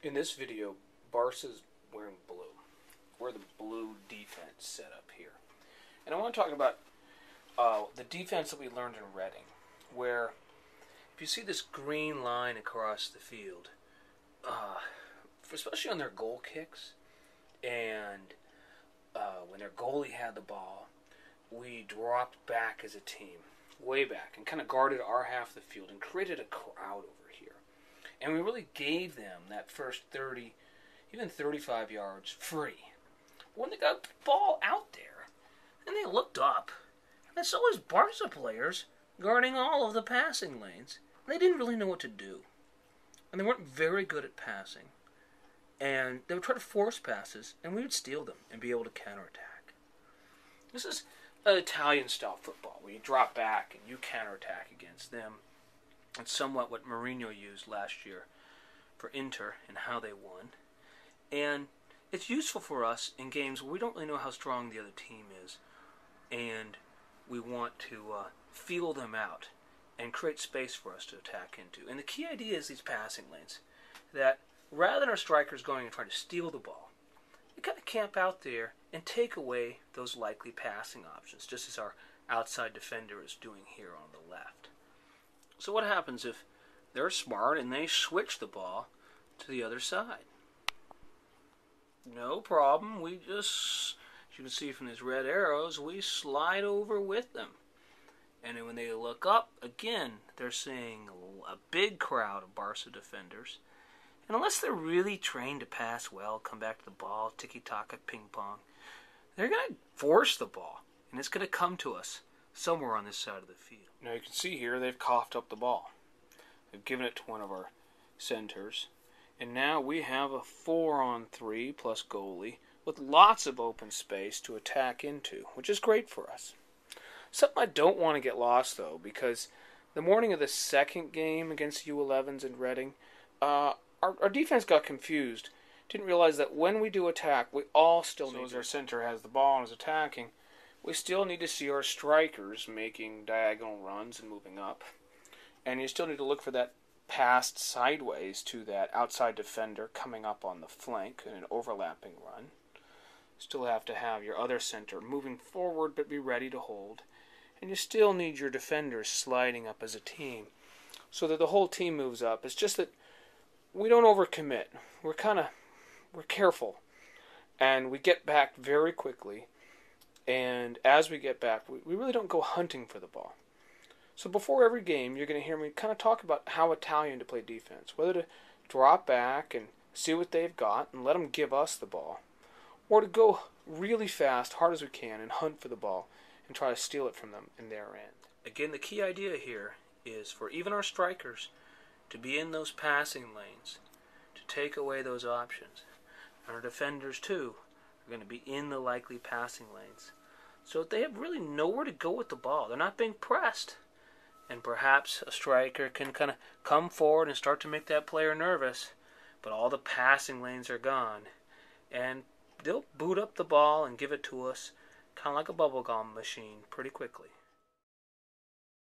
In this video, Barca's wearing blue. We're the blue defense set up here. And I want to talk about the defense that we learned in Reading, where if you see this green line across the field, especially on their goal kicks, and when their goalie had the ball, we dropped back as a team, way back, and kind of guarded our half of the field and created a crowd over here. And we really gave them that first 30, even 35 yards free. When they got the ball out there, and they looked up, and they saw these Barca players guarding all of the passing lanes. And they didn't really know what to do. And they weren't very good at passing. And they would try to force passes, and we would steal them and be able to counterattack. This is an Italian-style football, where you drop back and you counterattack against them. It's somewhat what Mourinho used last year for Inter and how they won. And it's useful for us in games where we don't really know how strong the other team is, and we want to feel them out and create space for us to attack into. And the key idea is these passing lanes, that rather than our strikers going and trying to steal the ball, you kind of camp out there and take away those likely passing options, just as our outside defender is doing here on the left. So what happens if they're smart and they switch the ball to the other side? No problem. We just, as you can see from these red arrows, we slide over with them. And then when they look up, again, they're seeing a big crowd of Barca defenders. And unless they're really trained to pass well, come back to the ball, tiki-taka, ping-pong, they're going to force the ball. And it's going to come to us somewhere on this side of the field. Now you can see here they've coughed up the ball. They've given it to one of our centers. And now we have a 4-on-3 plus goalie with lots of open space to attack into, which is great for us. Something I don't want to get lost, though, because the morning of the second game against U11s in Reading, our defense got confused. Didn't realize that when we do attack, we all still need, as our center has the ball and is attacking, we still need to see our strikers making diagonal runs and moving up. And you still need to look for that pass sideways to that outside defender coming up on the flank in an overlapping run. Still have to have your other center moving forward but be ready to hold. And you still need your defenders sliding up as a team so that the whole team moves up. It's just that we don't overcommit. We're careful. And we get back very quickly. And as we get back, we really don't go hunting for the ball. So before every game, you're going to hear me kind of talk about how Italian to play defense. Whether to drop back and see what they've got and let them give us the ball. Or to go really fast, hard as we can, and hunt for the ball and try to steal it from them in their end. Again, the key idea here is for even our strikers to be in those passing lanes, to take away those options. And our defenders, too, are going to be in the likely passing lanes. So they have really nowhere to go with the ball. They're not being pressed. And perhaps a striker can kind of come forward and start to make that player nervous, but all the passing lanes are gone. And they'll boot up the ball and give it to us kind of like a bubblegum machine pretty quickly.